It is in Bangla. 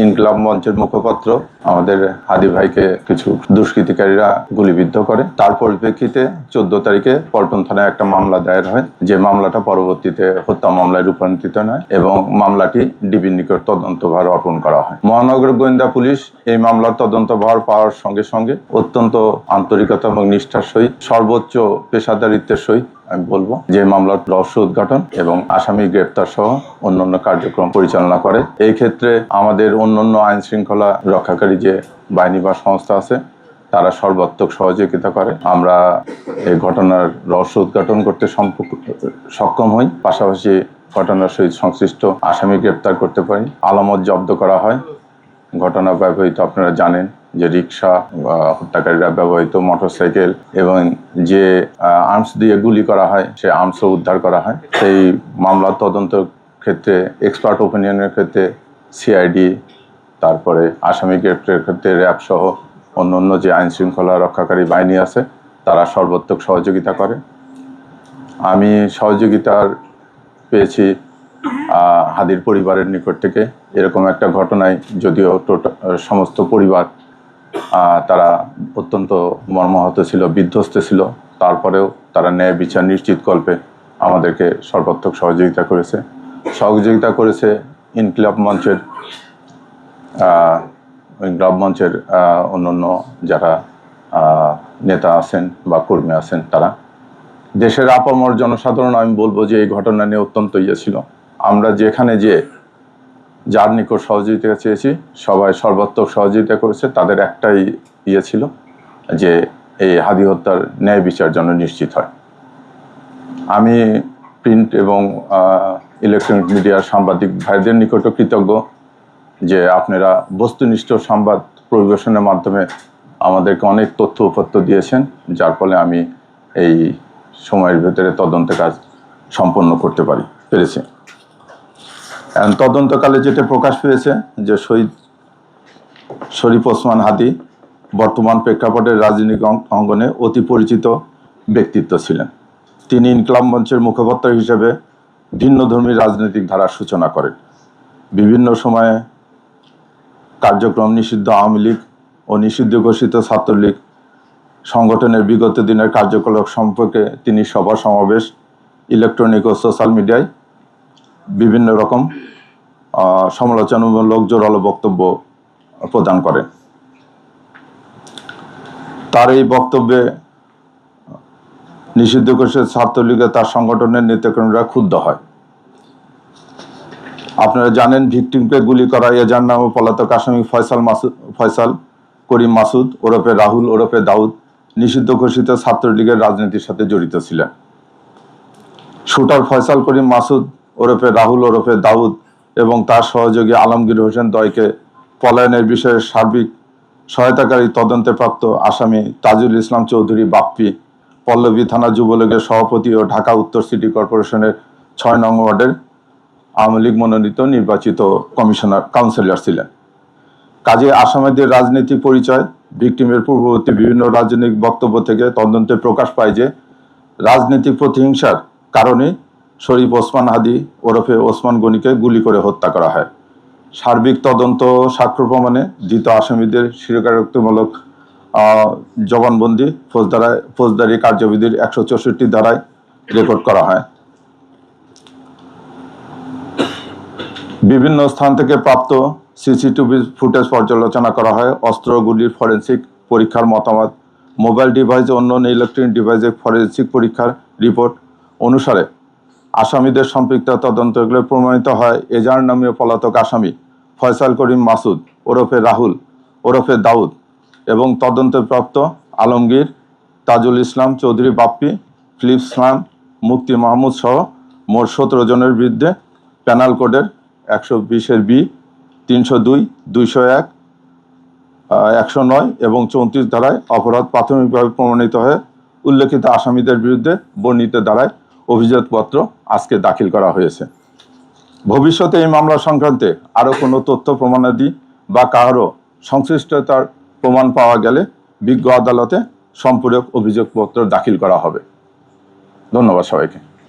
ইনকিলাব মঞ্চের মুখপাত্র আমাদের হাদি ভাইকে কিছু দুষ্কৃতিকারীরা গুলিবিদ্ধ করে। তার পরিপ্রেক্ষিতে 14 তারিখে পল্টন থানায় একটা মামলা দায়ের হয়, যে মামলাটা পরবর্তীতে হত্যা মামলায় রূপান্তরিত হয় এবং মামলাটি ডিবির নিকট তদন্তভার অর্পণ করা হয়। মহানগর গোয়েন্দা পুলিশ এই মামলার তদন্তভার পাওয়ার সঙ্গে সঙ্গে অত্যন্ত আন্তরিকতা এবং নিষ্ঠার সহিত সর্বোচ্চ পেশাদারিত্বের সহিত আমি বলবো যে মামলার রহস্য উদ্ঘাটন এবং আসামি গ্রেপ্তার সহ অন্যান্য কার্যক্রম পরিচালনা করে। এই ক্ষেত্রে আমাদের অন্যান্য আইন শৃঙ্খলা রক্ষাকারী যে বাহিনী বা সংস্থা আছে তারা সর্বাত্মক সহযোগিতা করে। আমরা এই ঘটনার রহস্য উদ্ঘাটন করতে সক্ষম হই, পাশাপাশি ঘটনার সহিত সংশ্লিষ্ট আসামি গ্রেপ্তার করতে পারি। আলামত জব্দ করা হয়। ঘটনা ব্যবহৃত আপনারা জানেন যে রিক্সা, হত্যাকারীরা ব্যবহৃত মোটরসাইকেল এবং যে আর্মস দিয়ে গুলি করা হয় সে আর্মসও উদ্ধার করা হয়। সেই মামলার তদন্তের ক্ষেত্রে এক্সপার্ট ওপিনিয়নের ক্ষেত্রে সিআইডি, তারপরে আসামি গ্রেপ্তারের ক্ষেত্রে র্যাব সহ অন্য যে আইন শৃঙ্খলা রক্ষাকারী বাহিনী আছে তারা সর্বাত্মক সহযোগিতা করে। আমি সহযোগিতার পেয়েছি হাদির পরিবারের নিকট থেকে। এরকম একটা ঘটনায় যদিও সমস্ত পরিবার তারা অত্যন্ত মর্মাহত ছিল, বিধ্বস্ত ছিল, তারপরেও তারা ন্যায় বিচার নিশ্চিতকল্পে আমাদেরকে সর্বাত্মক সহযোগিতা করেছে ইনকিলাব মঞ্চের অন্যান্য যারা নেতা আছেন বা কর্মী আছেন তারা। দেশের আপামর জনসাধারণ আমি বলবো যে এই ঘটনা নিয়ে অত্যন্ত ছিল। আমরা যেখানে যার নিকট সহযোগিতা চেয়েছি সবাই সর্বাত্মক সহযোগিতা করেছে। তাদের একটাই ছিল যে এই হাদি হত্যার ন্যায় বিচার যেন নিশ্চিত হয়। আমি প্রিন্ট এবং ইলেকট্রনিক মিডিয়ার সাংবাদিক ভাইদের নিকটও কৃতজ্ঞ যে আপনারা বস্তুনিষ্ঠ সংবাদ পরিবেশনের মাধ্যমে আমাদেরকে অনেক তথ্য উপাত্ত দিয়েছেন, যার ফলে আমি এই সময়ের ভেতরে তদন্তের কাজ সম্পন্ন করতে পেরেছি। তদন্তকালে যেটা প্রকাশ পেয়েছে যে শহীদ শরীফ ওসমান হাদি বর্তমান প্রেক্ষাপটের রাজনৈতিক অঙ্গনে অতি পরিচিত ব্যক্তিত্ব ছিলেন। তিনি ইনকিলাব মঞ্চের মুখপাত্র হিসেবে ভিন্নধর্মী রাজনৈতিক ধারার সূচনা করেন। বিভিন্ন সময়ে কার্যক্রম নিষিদ্ধ আওয়ামী লীগ ও নিষিদ্ধ ঘোষিত ছাত্রলীগ সংগঠনের বিগত দিনের কার্যকলাপ সম্পর্কে তিনি সভা সমাবেশ, ইলেকট্রনিক ও সোশ্যাল মিডিয়ায় বিভিন্ন রকম সমালোচনামূলক জোরালো বক্তব্য প্রদান করেন। তার এই বক্তব্যে নিষিদ্ধ ঘোষিত ছাত্রলীগে তার সংগঠনের নেতাকর্মীরা ক্ষুব্ধ হয়। আপনারা জানেন ভিকটিমকে গুলি করা এজার নামে পলাতক আসামি ফয়সাল করিম মাসুদ ওরফে রাহুল ওরফে দাউদ নিষিদ্ধ ঘোষিত ছাত্রলীগের রাজনীতির সাথে জড়িত ছিলেন। শুটার ফয়সাল করিম মাসুদ ওরফে রাহুল ওরফে দাউদ এবং তার সহযোগী আলমগীর হোসেন দয়কে পলায়নের বিষয়ে সার্বিক সহায়তাকারী তদন্তে প্রাপ্ত আসামি তাজুল ইসলাম চৌধুরী বাপ্পি পল্লবী থানা যুবলীগের সভাপতি ও ঢাকা উত্তর সিটি কর্পোরেশনের 6 নং ওয়ার্ডের আওয়ামী লীগ মনোনীত নির্বাচিত কাউন্সিলর ছিলেন। কাজে আসামিদের রাজনৈতিক পরিচয়, ভিকটিমের পূর্ববর্তী বিভিন্ন রাজনৈতিক বক্তব্য থেকে তদন্তে প্রকাশ পায় যে রাজনৈতিক প্রতিহিংসার কারণে শরীফ ওসমান হাদি ওরফে ওসমান গনিকে গুলি করে হত্যা করা হয়। সার্বিক তদন্ত সাক্ষ্য প্রমাণে ধৃত আসামিদের স্বীকারোক্তিমূলক জবানবন্দি ফৌজদারি কার্যবিধির 164 ধারায় রেকর্ড করা হয়। বিভিন্ন স্থান থেকে প্রাপ্ত সিসিটিভি ফুটেজ পর্যালোচনা করা হয়। অস্ত্র গুলির ফরেনসিক পরীক্ষার মতামত, মোবাইল ডিভাইস ও অন্যান্য ইলেকট্রনিক ডিভাইসের ফরেনসিক পরীক্ষার রিপোর্ট অনুসারে আসামিদের সম্পৃক্ত তদন্তগুলো প্রমাণিত হয় এজার নামীয় পলাতক আসামি ফয়সাল করিম মাসুদ ওরফে রাহুল ওরফে দাউদ এবং তদন্তে প্রাপ্ত আলমগীর, তাজুল ইসলাম চৌধুরী বাপ্পি, ফিলিপস খান, মুক্তি মাহমুদ সহ মোট 17 জনের বিরুদ্ধে পেনাল কোডের 120-এর বি, 302, 201, 109 এবং 34 ধারায় অপরাধ প্রাথমিকভাবে প্রমাণিত হয়ে উল্লেখিত আসামিদের বিরুদ্ধে বর্ণিত ধারায় অভিযোগপত্র আজকে দাখিল করা হয়েছে। ভবিষ্যতে এই মামলা সংক্রান্তে আরও কোনো তথ্য প্রমাণাদি বা কারো সংশ্লিষ্টতার প্রমাণ পাওয়া গেলে বিজ্ঞ আদালতে সম্পূরক অভিযোগপত্র দাখিল করা হবে। ধন্যবাদ সবাইকে।